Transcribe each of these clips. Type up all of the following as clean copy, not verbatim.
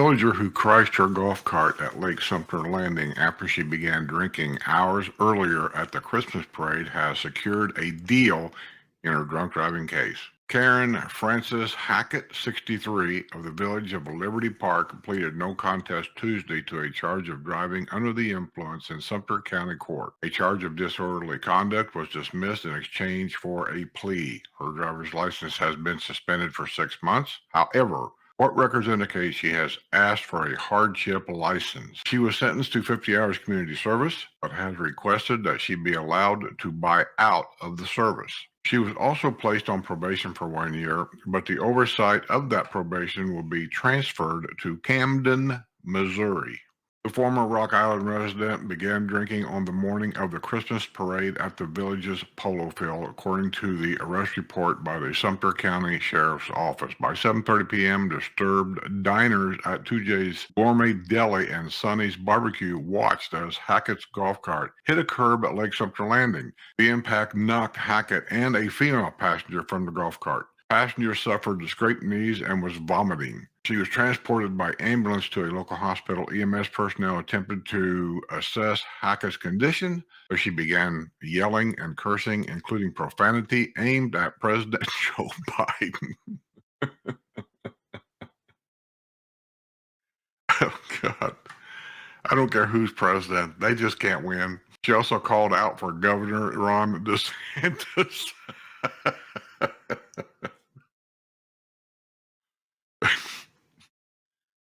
villager who crashed her golf cart at Lake Sumter Landing after she began drinking hours earlier at the Christmas parade has secured a deal in her drunk driving case. Karen Frances Hackett, 63, of the village of Liberty Park, pleaded no contest Tuesday to a charge of driving under the influence in Sumter County Court. A charge of disorderly conduct was dismissed in exchange for a plea. Her driver's license has been suspended for 6 months. However, court records indicate she has asked for a hardship license. She was sentenced to 50 hours community service, but has requested that she be allowed to buy out of the service. She was also placed on probation for 1 year, but the oversight of that probation will be transferred to Camden, Missouri. The former Rock Island resident began drinking on the morning of the Christmas parade at the village's polo field, according to the arrest report by the Sumter County Sheriff's Office. By 7:30 p.m., disturbed diners at 2J's Gourmet Deli and Sonny's Barbecue watched as Hackett's golf cart hit a curb at Lake Sumter Landing. The impact knocked Hackett and a female passenger from the golf cart. Passenger suffered scraped knees and was vomiting. She was transported by ambulance to a local hospital. EMS personnel attempted to assess Hackett's condition, but she began yelling and cursing, including profanity aimed at President Joe Biden. Oh, God. I don't care who's president. They just can't win. She also called out for Governor Ron DeSantis.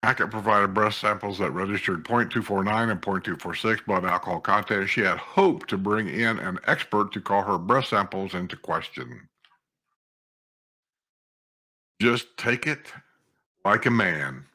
Hackett provided breath samples that registered .249 and .246 blood alcohol content. She had hoped to bring in an expert to call her breath samples into question. Just take it like a man.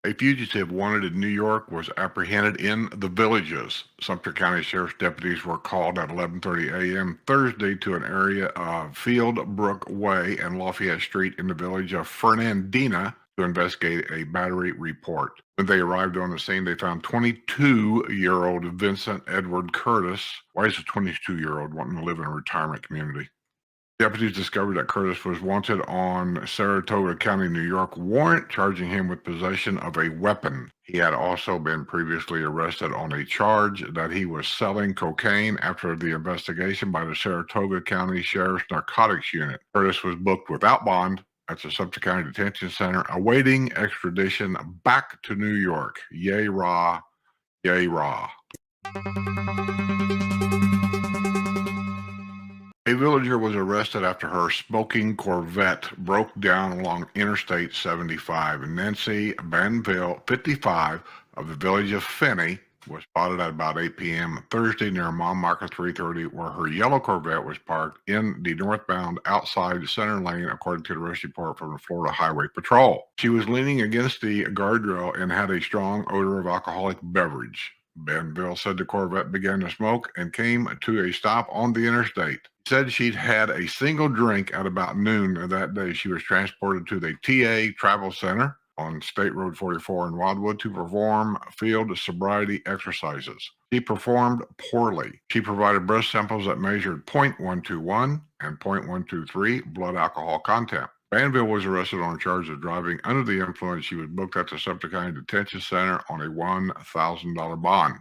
A fugitive wanted in New York was apprehended in the Villages. Sumter County Sheriff's deputies were called at 11:30 a.m. Thursday to an area of Field Brook Way and Lafayette Street in the village of Fernandina to investigate a battery report. When they arrived on the scene, they found 22-year-old Vincent Edward Curtis. Why is a 22-year-old wanting to live in a retirement community? Deputies discovered that Curtis was wanted on Saratoga County, New York warrant, charging him with possession of a weapon. He had also been previously arrested on a charge that he was selling cocaine after the investigation by the Saratoga County Sheriff's Narcotics Unit. Curtis was booked without bond at the Sumter County Detention Center, awaiting extradition back to New York. Yay, rah, yay, rah. A villager was arrested after her smoking Corvette broke down along Interstate 75. Nancy Banville, 55, of the village of Finney, was spotted at about 8 p.m. Thursday near Mile Marker 330, where her yellow Corvette was parked in the northbound outside center lane, according to the arrest report from the Florida Highway Patrol. She was leaning against the guardrail and had a strong odor of alcoholic beverage. Banville said the Corvette began to smoke and came to a stop on the interstate. Said she'd had a single drink at about noon of that day. She was transported to the TA Travel Center on State Road 44 in Wildwood to perform field sobriety exercises. She performed poorly. She provided breath samples that measured .121 and .123 blood alcohol content. Banville was arrested on charge of driving under the influence. She was booked at the Sumter County Detention Center on a $1,000 bond.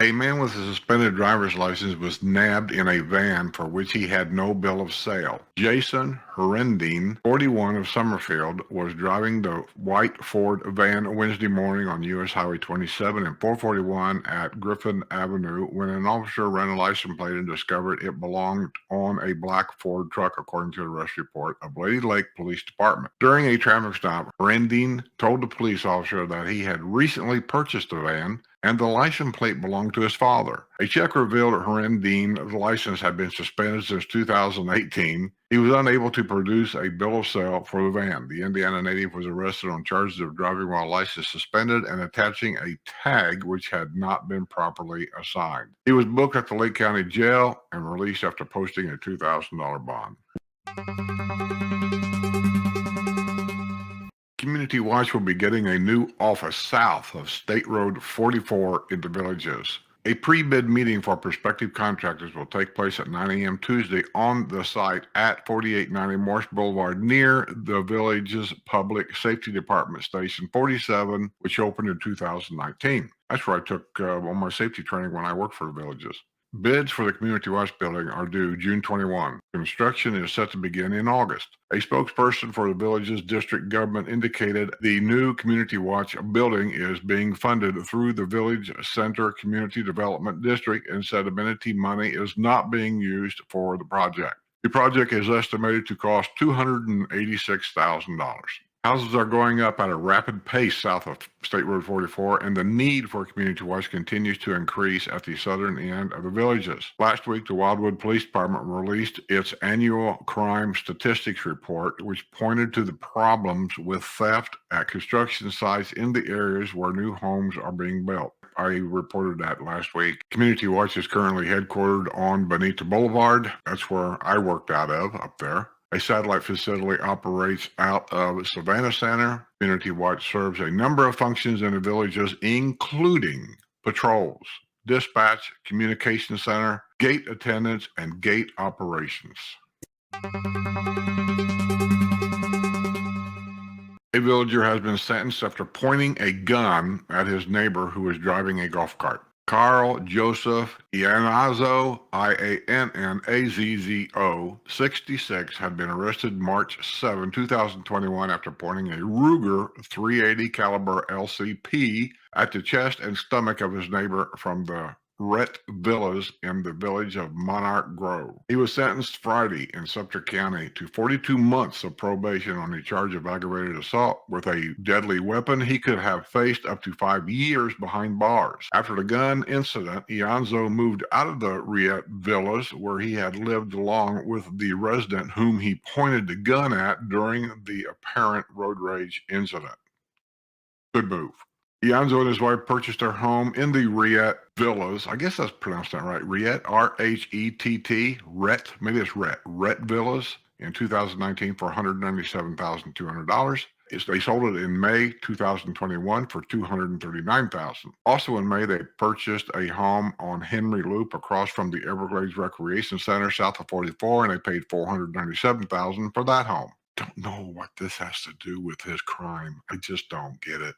A man with a suspended driver's license was nabbed in a van for which he had no bill of sale. Jason Herendine, 41, of Summerfield, was driving the white Ford van Wednesday morning on U.S. Highway 27 and 441 at Griffin Avenue when an officer ran a license plate and discovered it belonged on a black Ford truck, according to the arrest report of Lady Lake Police Department. During a traffic stop, Herendine told the police officer that he had recently purchased the van and the license plate belonged to his father. A check revealed that Herendine, the license had been suspended since 2018. He was unable to produce a bill of sale for the van. The Indiana native was arrested on charges of driving while license suspended and attaching a tag which had not been properly assigned. He was booked at the Lake County Jail and released after posting a $2,000 bond. Community Watch will be getting a new office south of State Road 44 in the Villages. A pre-bid meeting for prospective contractors will take place at 9 a.m. Tuesday on the site at 4890 Morse Boulevard near the village's Public Safety Department Station 47, which opened in 2019. That's where I took all my safety training when I worked for the villages. Bids for the Community Watch building are due June 21. Construction is set to begin in August. A spokesperson for the village's district government indicated the new Community Watch building is being funded through the Village Center Community Development District and said amenity money is not being used for the project. The project is estimated to cost $286,000. Houses are going up at a rapid pace south of State Road 44, and the need for Community Watch continues to increase at the southern end of the villages. Last week, the Wildwood Police Department released its annual crime statistics report, which pointed to the problems with theft at construction sites in the areas where new homes are being built. I reported that last week. Community Watch is currently headquartered on Bonita Boulevard. That's where I worked out of, up there. A satellite facility operates out of Savannah Center. Community Watch serves a number of functions in the villages, including patrols, dispatch, communication center, gate attendance, and gate operations. A villager has been sentenced after pointing a gun at his neighbor who was driving a golf cart. Carl Joseph Iannazzo, Iannazzo, 66, had been arrested March 7, 2021 after pointing a Ruger 380 caliber LCP at the chest and stomach of his neighbor from the Rhett Villas in the village of Monarch Grove. He was sentenced Friday in Sumter County to 42 months of probation on the charge of aggravated assault with a deadly weapon. He could have faced up to 5 years behind bars. After the gun incident, Ianzo moved out of the Rhett Villas, where he had lived along with the resident whom he pointed the gun at during the apparent road rage incident. Good move. Ianzo and his wife purchased their home in the Rhett Villas. I guess that's pronounced that right. Rhett, R-H-E-T-T, Rhett, maybe it's Rhett Villas in 2019 for $197,200. They sold it in May 2021 for $239,000. Also in May, they purchased a home on Henry Loop across from the Everglades Recreation Center south of 44, and they paid $497,000 for that home. Don't know what this has to do with his crime. I just don't get it.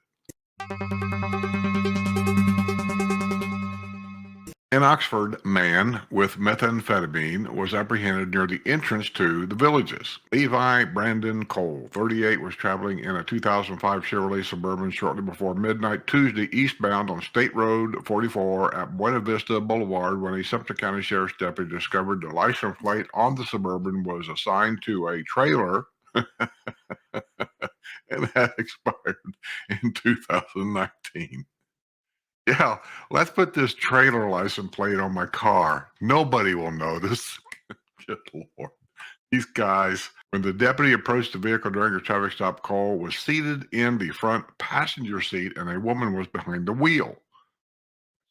An Oxford man with methamphetamine was apprehended near the entrance to the villages. Levi Brandon Cole, 38, was traveling in a 2005 Chevrolet Suburban shortly before midnight Tuesday eastbound on State Road 44 at Buena Vista Boulevard when a Sumter County Sheriff's deputy discovered the license plate on the Suburban was assigned to a trailer and had expired in 2019. Yeah, let's put this trailer license plate on my car. Nobody will notice. Good Lord. These guys, when the deputy approached the vehicle during a traffic stop, Cole was seated in the front passenger seat and a woman was behind the wheel.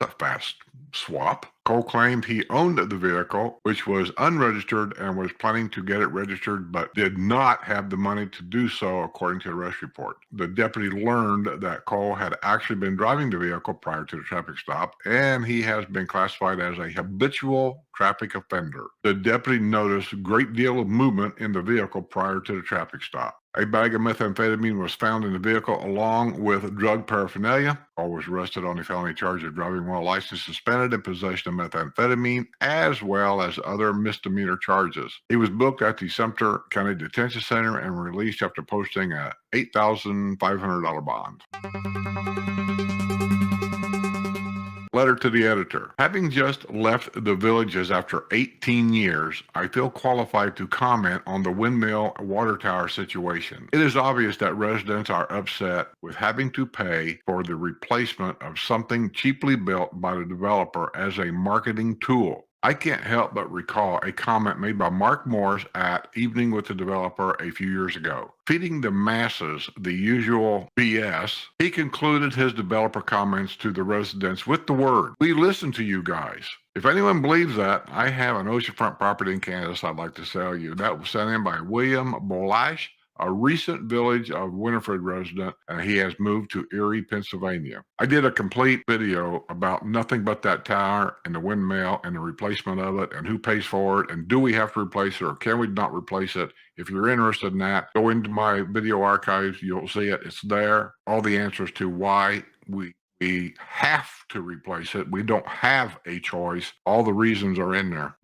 A fast swap. Cole claimed he owned the vehicle, which was unregistered, and was planning to get it registered, but did not have the money to do so, according to the arrest report. The deputy learned that Cole had actually been driving the vehicle prior to the traffic stop, and he has been classified as a habitual traffic offender. The deputy noticed a great deal of movement in the vehicle prior to the traffic stop. A bag of methamphetamine was found in the vehicle along with drug paraphernalia. Cole was arrested on a felony charge of driving while license suspended and possession of methamphetamine, as well as other misdemeanor charges. He was booked at the Sumter County Detention Center and released after posting a $8,500 bond. Letter to the editor. Having just left the villages after 18 years, I feel qualified to comment on the windmill water tower situation. It is obvious that residents are upset with having to pay for the replacement of something cheaply built by the developer as a marketing tool. I can't help but recall a comment made by Mark Morris at Evening with the Developer a few years ago. Feeding the masses the usual BS, he concluded his developer comments to the residents with the word, "We listen to you guys." If anyone believes that, I have an oceanfront property in Kansas I'd like to sell you. That was sent in by William Bolash a recent Village of Winifred resident, and he has moved to Erie, Pennsylvania. I did a complete video about nothing but that tower and the windmill and the replacement of it and who pays for it and do we have to replace it or can we not replace it. If you're interested in that, go into my video archives. You'll see it. It's there. All the answers to why we have to replace it. We don't have a choice. All the reasons are in there.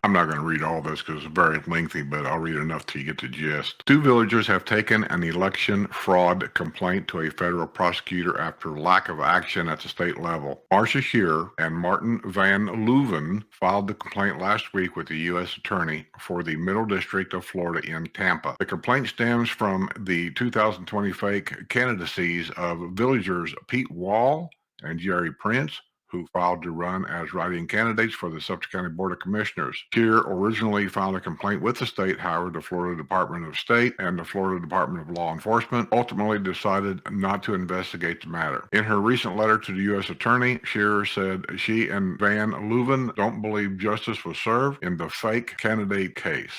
I'm not going to read all this because it's very lengthy, but I'll read enough till you get the gist. Two villagers have taken an election fraud complaint to a federal prosecutor after lack of action at the state level. Marcia Shearer and Martin Van Leuven filed the complaint last week with the U.S. Attorney for the Middle District of Florida in Tampa. The complaint stems from the 2020 fake candidacies of villagers Pete Wall and Jerry Prince, who filed to run as write-in candidates for the Suffolk County Board of Commissioners. Shearer originally filed a complaint with the state, however, the Florida Department of State and the Florida Department of Law Enforcement ultimately decided not to investigate the matter. In her recent letter to the U.S. Attorney, Shearer said she and Van Leuven don't believe justice was served in the fake candidate case.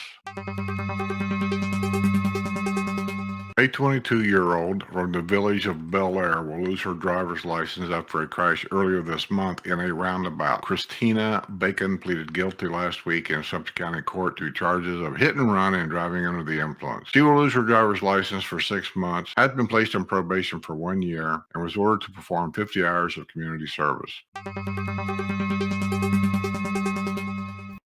A 22-year-old from the village of Bel Air will lose her driver's license after a crash earlier this month in a roundabout. Christina Bacon pleaded guilty last week in Suffolk County Court to charges of hit and run and driving under the influence. She will lose her driver's license for 6 months, had been placed on probation for 1 year, and was ordered to perform 50 hours of community service.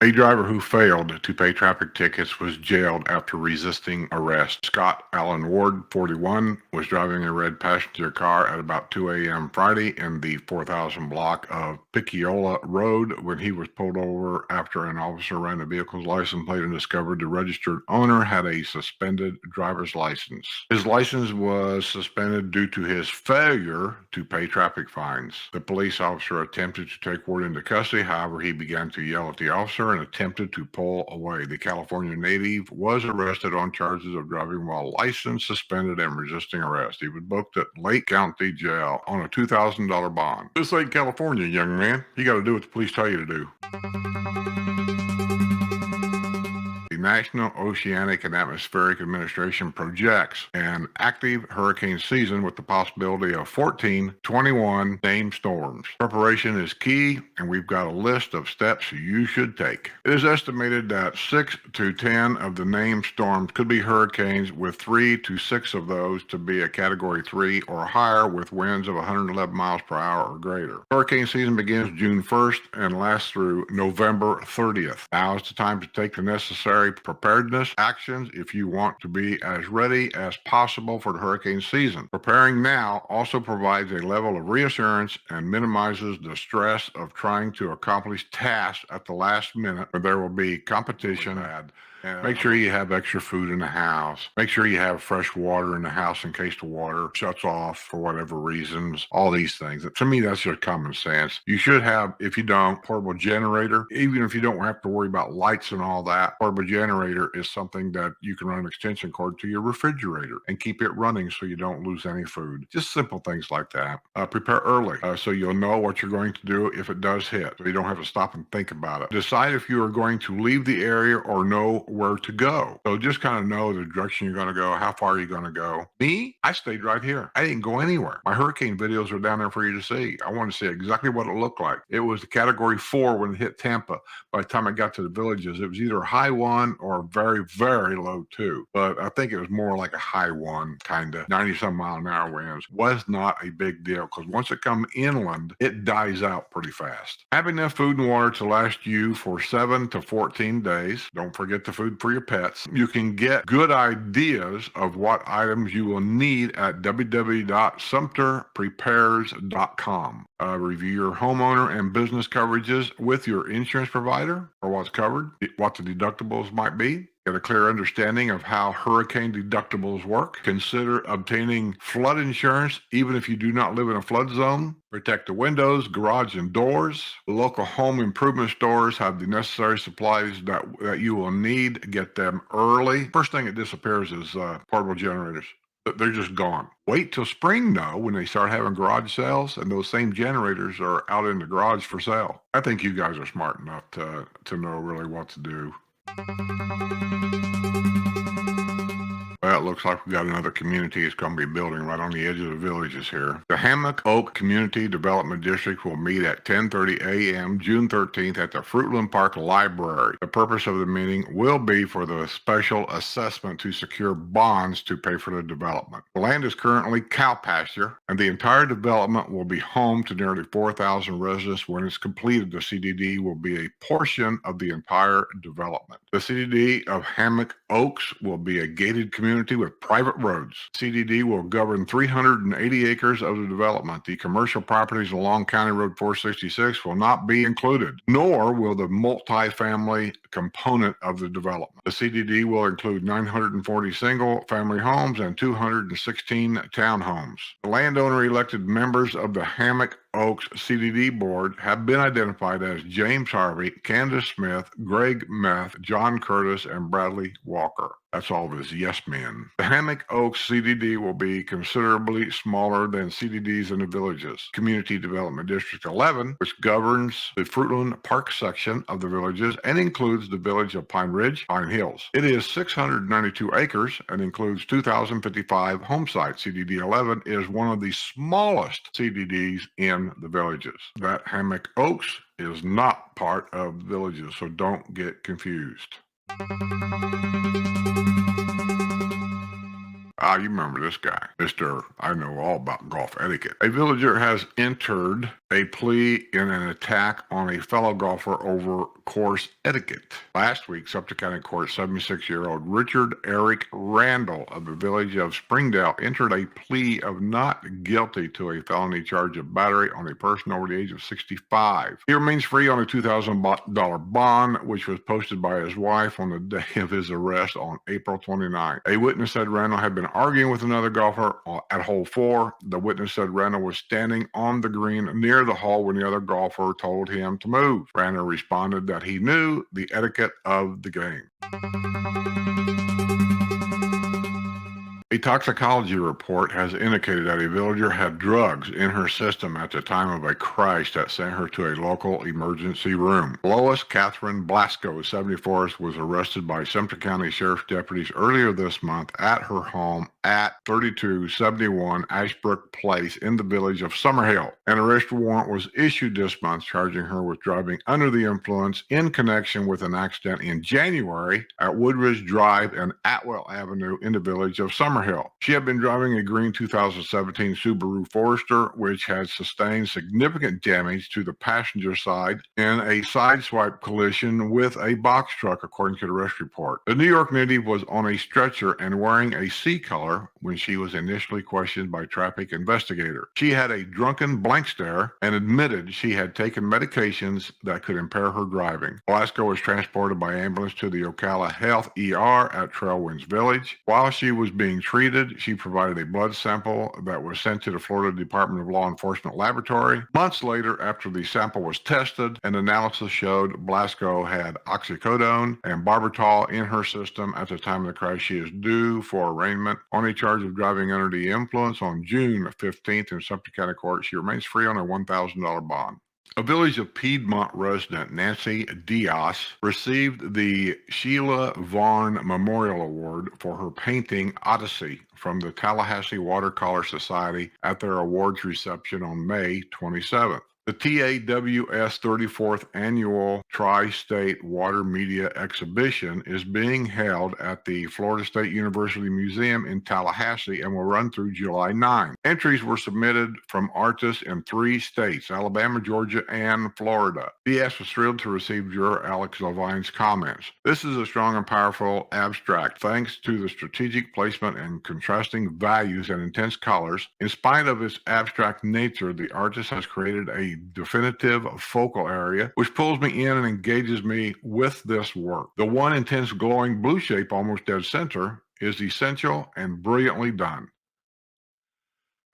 A driver who failed to pay traffic tickets was jailed after resisting arrest. Scott Allen Ward, 41, was driving a red passenger car at about 2 a.m. Friday in the 4000 block of Picciola Road when he was pulled over after an officer ran the vehicle's license plate and discovered the registered owner had a suspended driver's license. His license was suspended due to his failure to pay traffic fines. The police officer attempted to take Ward into custody, however, he began to yell at the officer and attempted to pull away. The California native was arrested on charges of driving while licensed, suspended, and resisting arrest. He was booked at Lake County Jail on a $2,000 bond. This ain't California, young man. You got to do what the police tell you to do. The National Oceanic and Atmospheric Administration projects an active hurricane season with the possibility of 21 named storms. Preparation is key, and we've got a list of steps you should take. It is estimated that 6 to 10 of the named storms could be hurricanes, with 3 to 6 of those to be a Category 3 or higher with winds of 111 miles per hour or greater. Hurricane season begins June 1st and lasts through November 30th. Now is the time to take the necessary preparedness actions if you want to be as ready as possible for the hurricane season. Preparing now also provides a level of reassurance and minimizes the stress of trying to accomplish tasks at the last minute where there will be competition. Make sure you have extra food in the house. Make sure you have fresh water in the house in case the water shuts off for whatever reasons. All these things. To me, that's just common sense. You should have, if you don't, portable generator. Even if you don't have to worry about lights and all that, portable generator is something that you can run an extension cord to your refrigerator and keep it running so you don't lose any food. Just simple things like that. Prepare early so you'll know what you're going to do if it does hit, so you don't have to stop and think about it. Decide if you are going to leave the area or know where to go. So just kind of know the direction you're going to go, how far you're going to go. Me, I stayed right here. I didn't go anywhere. My hurricane videos are down there for you to see. I want to see exactly what it looked like. It was the Category 4 when it hit Tampa. By the time I got to the villages, it was either high 1 or very, very low 2. But I think it was more like a high 1, kind of 90-some mile an hour winds. Was not a big deal because once it comes inland, it dies out pretty fast. Have enough food and water to last you for 7 to 14 days. Don't forget the food for your pets. You can get good ideas of what items you will need at www.sumterprepares.com. Review your homeowner and business coverages with your insurance provider for what's covered, what the deductibles might be. Get a clear understanding of how hurricane deductibles work. Consider obtaining flood insurance even if you do not live in a flood zone. Protect the windows, garage, and doors. Local home improvement stores have the necessary supplies that you will need. Get them early. First thing that disappears is portable generators. They're just gone. Wait till spring, though, when they start having garage sales, and those same generators are out in the garage for sale. I think you guys are smart enough to know really what to do. Well, it looks like we got another community that's going to be building right on the edge of the villages here. The Hammock Oak Community Development District will meet at 10:30 a.m. June 13th at the Fruitland Park Library. The purpose of the meeting will be for the special assessment to secure bonds to pay for the development. The land is currently cow pasture, and the entire development will be home to nearly 4,000 residents. When it's completed, the CDD will be a portion of the entire development. The CDD of Hammock Oaks will be a gated community with private roads. CDD will govern 380 acres of the development. The commercial properties along County Road 466 will not be included, nor will the multifamily component of the development. The CDD will include 940 single-family homes and 216 townhomes. The landowner elected members of the Hammock Oaks CDD board have been identified as James Harvey, Candace Smith, Greg Meth, John Curtis, and Bradley Walker. That's all of his yes men. The Hammock Oaks CDD will be considerably smaller than CDDs in the villages. Community Development District 11, which governs the Fruitland Park section of the villages and includes the village of Pine Ridge, Pine Hills. It is 692 acres and includes 2,055 home sites. CDD 11 is one of the smallest CDDs in the villages. That Hammock Oaks is not part of villages, so don't get confused. Ah, you remember this guy, Mr. I know all about golf etiquette. A villager has entered a plea in an attack on a fellow golfer over course etiquette. Last week, Sumter County Court 76-year-old Richard Eric Randall of the village of Springdale entered a plea of not guilty to a felony charge of battery on a person over the age of 65. He remains free on a $2,000 bond, which was posted by his wife on the day of his arrest on April 29. A witness said Randall had been arguing with another golfer at hole 4. The witness said Randall was standing on the green near the hole when the other golfer told him to move. Randall responded that he knew the etiquette of the game. A toxicology report has indicated that a villager had drugs in her system at the time of a crash that sent her to a local emergency room. Lois Catherine Blasco, 74, was arrested by Sumter County Sheriff's deputies earlier this month at her home at 3271 Ashbrook Place in the village of Summerhill. An arrest warrant was issued this month charging her with driving under the influence in connection with an accident in January at Woodridge Drive and Atwell Avenue in the village of Summerhill. She had been driving a green 2017 Subaru Forester, which had sustained significant damage to the passenger side in a sideswipe collision with a box truck, according to the arrest report. The New York native was on a stretcher and wearing a C color when she was initially questioned by traffic investigators. She had a drunken blank stare and admitted she had taken medications that could impair her driving. Blasco was transported by ambulance to the Ocala Health ER at Trailwinds Village. While she was being treated, she provided a blood sample that was sent to the Florida Department of Law Enforcement laboratory. Months later, after the sample was tested, an analysis showed Blasco had oxycodone and barbital in her system at the time of the crash. She is due for arraignment on a charge of driving under the influence on June 15th in Sumter County Court. She remains free on a $1,000 bond. A Village of Piedmont resident, Nancy Diaz, received the Sheila Vaughn Memorial Award for her painting Odyssey from the Tallahassee Watercolor Society at their awards reception on May 27th. The TAWS 34th Annual Tri-State Water Media Exhibition is being held at the Florida State University Museum in Tallahassee and will run through July 9. Entries were submitted from artists in 3 states, Alabama, Georgia, and Florida. DS was thrilled to receive juror Alex Levine's comments. This is a strong and powerful abstract, thanks to the strategic placement and contrasting values and intense colors. In spite of its abstract nature, the artist has created a definitive focal area which pulls me in and engages me with this work. The one intense glowing blue shape almost dead center is essential and brilliantly done.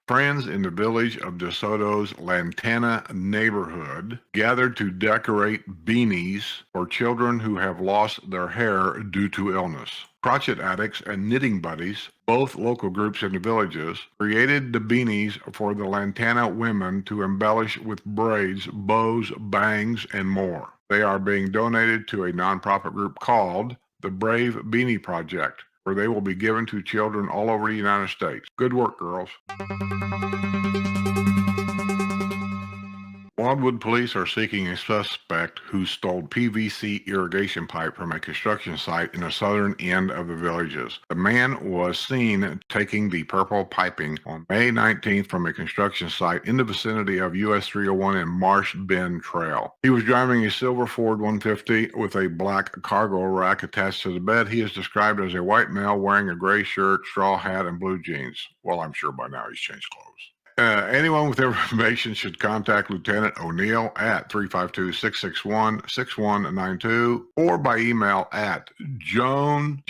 Friends in the village of DeSoto's Lantana neighborhood gathered to decorate beanies for children who have lost their hair due to illness. Crotchet Addicts and Knitting Buddies, both local groups in the villages, created the beanies for the Lantana women to embellish with braids, bows, bangs, and more. They are being donated to a nonprofit group called the Brave Beanie Project, where they will be given to children all over the United States. Good work, girls. Wildwood police are seeking a suspect who stole PVC irrigation pipe from a construction site in the southern end of the villages. The man was seen taking the purple piping on May 19th from a construction site in the vicinity of US 301 and Marsh Bend Trail. He was driving a silver Ford 150 with a black cargo rack attached to the bed. He is described as a white male wearing a gray shirt, straw hat, and blue jeans. Well, I'm sure by now he's changed clothes. Anyone with information should contact Lieutenant O'Neill at 352-661-6192 or by email at Joneil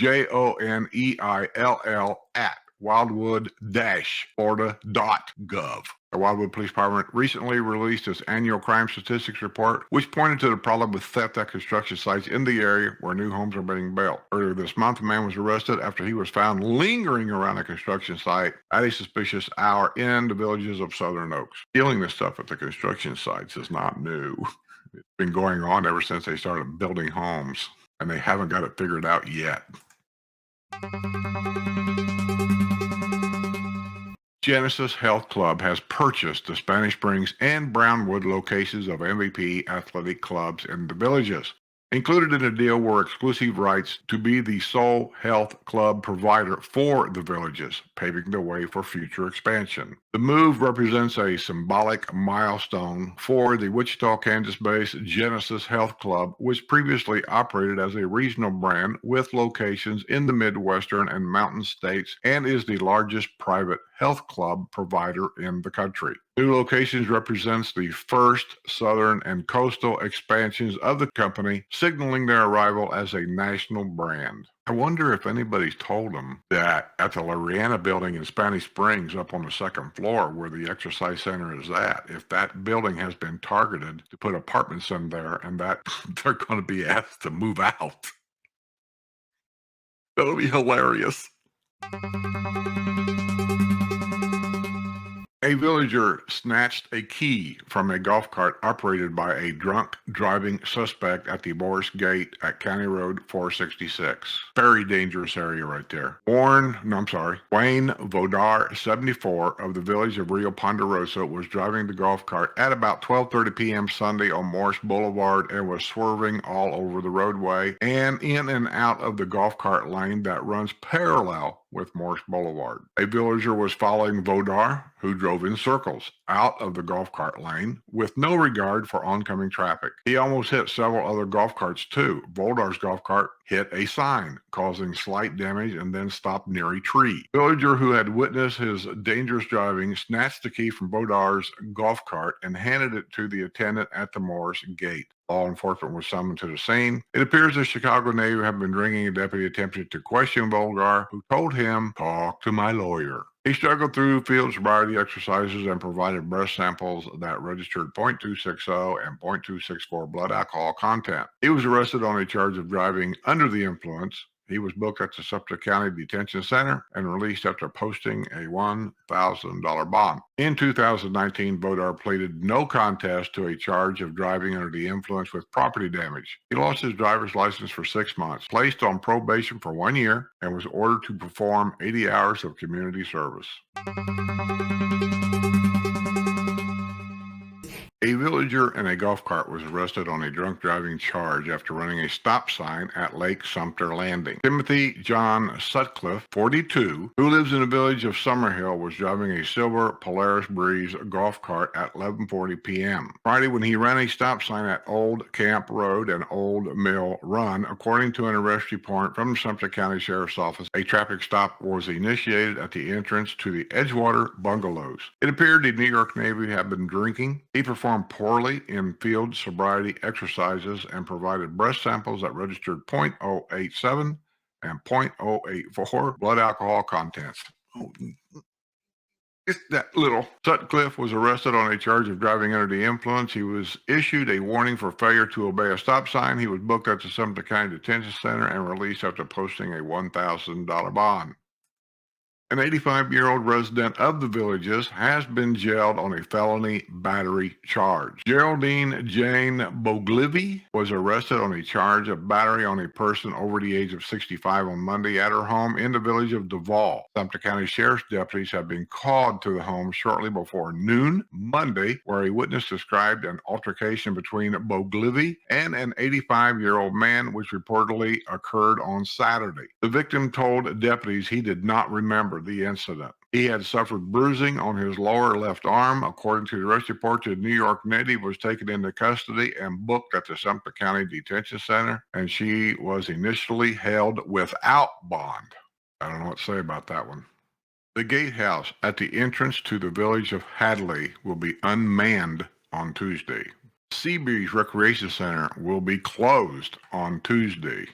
at wildwood-florida.gov. The Wildwood Police Department recently released its annual crime statistics report, which pointed to the problem with theft at construction sites in the area where new homes are being built. Earlier this month, a man was arrested after he was found lingering around a construction site at a suspicious hour in the villages of Southern Oaks. Stealing this stuff at the construction sites is not new. It's been going on ever since they started building homes, and they haven't got it figured out yet. Genesis Health Club has purchased the Spanish Springs and Brownwood locations of MVP athletic clubs in the villages. Included in the deal were exclusive rights to be the sole health club provider for the villages, paving the way for future expansion. The move represents a symbolic milestone for the Wichita, Kansas-based Genesis Health Club, which previously operated as a regional brand with locations in the Midwestern and Mountain states and is the largest private health club provider in the country. New locations represents the first southern and coastal expansions of the company, signaling their arrival as a national brand. I wonder if anybody's told them that at the Lariana building in Spanish Springs up on the second floor where the exercise center is at, if that building has been targeted to put apartments in there and that they're going to be asked to move out. That'll be hilarious. A villager snatched a key from a golf cart operated by a drunk driving suspect at the Morris Gate at County Road 466. Very dangerous area right there. Wayne Vodar, 74, of the village of Rio Ponderosa, was driving the golf cart at about 12:30 p.m. Sunday on Morris Boulevard and was swerving all over the roadway and in and out of the golf cart lane that runs parallel with Morris Boulevard. A villager was following Vodar, who drove in circles out of the golf cart lane with no regard for oncoming traffic. He almost hit several other golf carts too. Vodar's golf cart hit a sign, causing slight damage and then stopped near a tree. Villager who had witnessed his dangerous driving snatched the key from Vodar's golf cart and handed it to the attendant at the Morris Gate. Law enforcement was summoned to the scene. It appears the Chicago native had been drinking. A deputy attempted to question Volgar, who told him, "Talk to my lawyer." He struggled through field sobriety exercises and provided breath samples that registered .260 and .264 blood alcohol content. He was arrested on a charge of driving under the influence. He was booked at the Sumter County Detention Center and released after posting a $1,000 bond. In 2019, Vodar pleaded no contest to a charge of driving under the influence with property damage. He lost his driver's license for 6 months, placed on probation for 1 year, and was ordered to perform 80 hours of community service. A villager in a golf cart was arrested on a drunk driving charge after running a stop sign at Lake Sumter Landing. Timothy John Sutcliffe, 42, who lives in the village of Summerhill, was driving a silver Polaris Breeze golf cart at 11:40 p.m. Friday when he ran a stop sign at Old Camp Road and Old Mill Run. According to an arrest report from the Sumter County Sheriff's Office, a traffic stop was initiated at the entrance to the Edgewater Bungalows. It appeared the New York Navy had been drinking. He performed poorly in field sobriety exercises and provided breath samples that registered .087 and .084 blood alcohol contents. Oh, it's that little. Sutcliffe was arrested on a charge of driving under the influence. He was issued a warning for failure to obey a stop sign. He was booked at the Sumter County Detention Center and released after posting a $1,000 bond. An 85-year-old resident of the Villages has been jailed on a felony battery charge. Geraldine Jane Boglivi was arrested on a charge of battery on a person over the age of 65 on Monday at her home in the village of Duval. Sumter County Sheriff's deputies have been called to the home shortly before noon Monday, where a witness described an altercation between Boglivi and an 85-year-old man, which reportedly occurred on Saturday. The victim told deputies he did not remember the incident. He had suffered bruising on his lower left arm. According to the arrest report, the New York native was taken into custody and booked at the Sumter County Detention Center, and she was initially held without bond. I don't know what to say about that one. The gatehouse at the entrance to the village of Hadley will be unmanned on Tuesday. Seabreeze Recreation Center will be closed on Tuesday.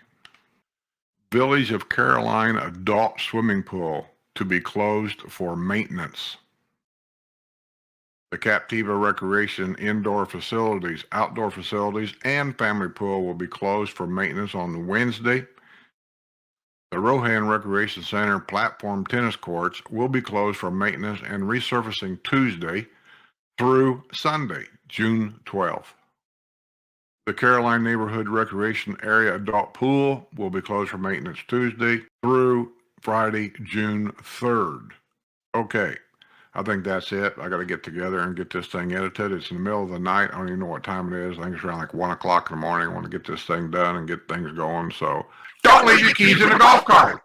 Village of Caroline Adult Swimming Pool to be closed for maintenance. The Captiva Recreation indoor facilities, outdoor facilities, and family pool will be closed for maintenance on Wednesday. The Rohan Recreation Center platform tennis courts will be closed for maintenance and resurfacing Tuesday through Sunday, June 12th. The Caroline Neighborhood Recreation Area adult pool will be closed for maintenance Tuesday through Friday, June 3rd. Okay, I think that's it. I got to get together and get this thing edited. It's in the middle of the night. I don't even know what time it is. I think it's around like 1 o'clock in the morning. I want to get this thing done and get things going. So don't leave your keys in the golf cart.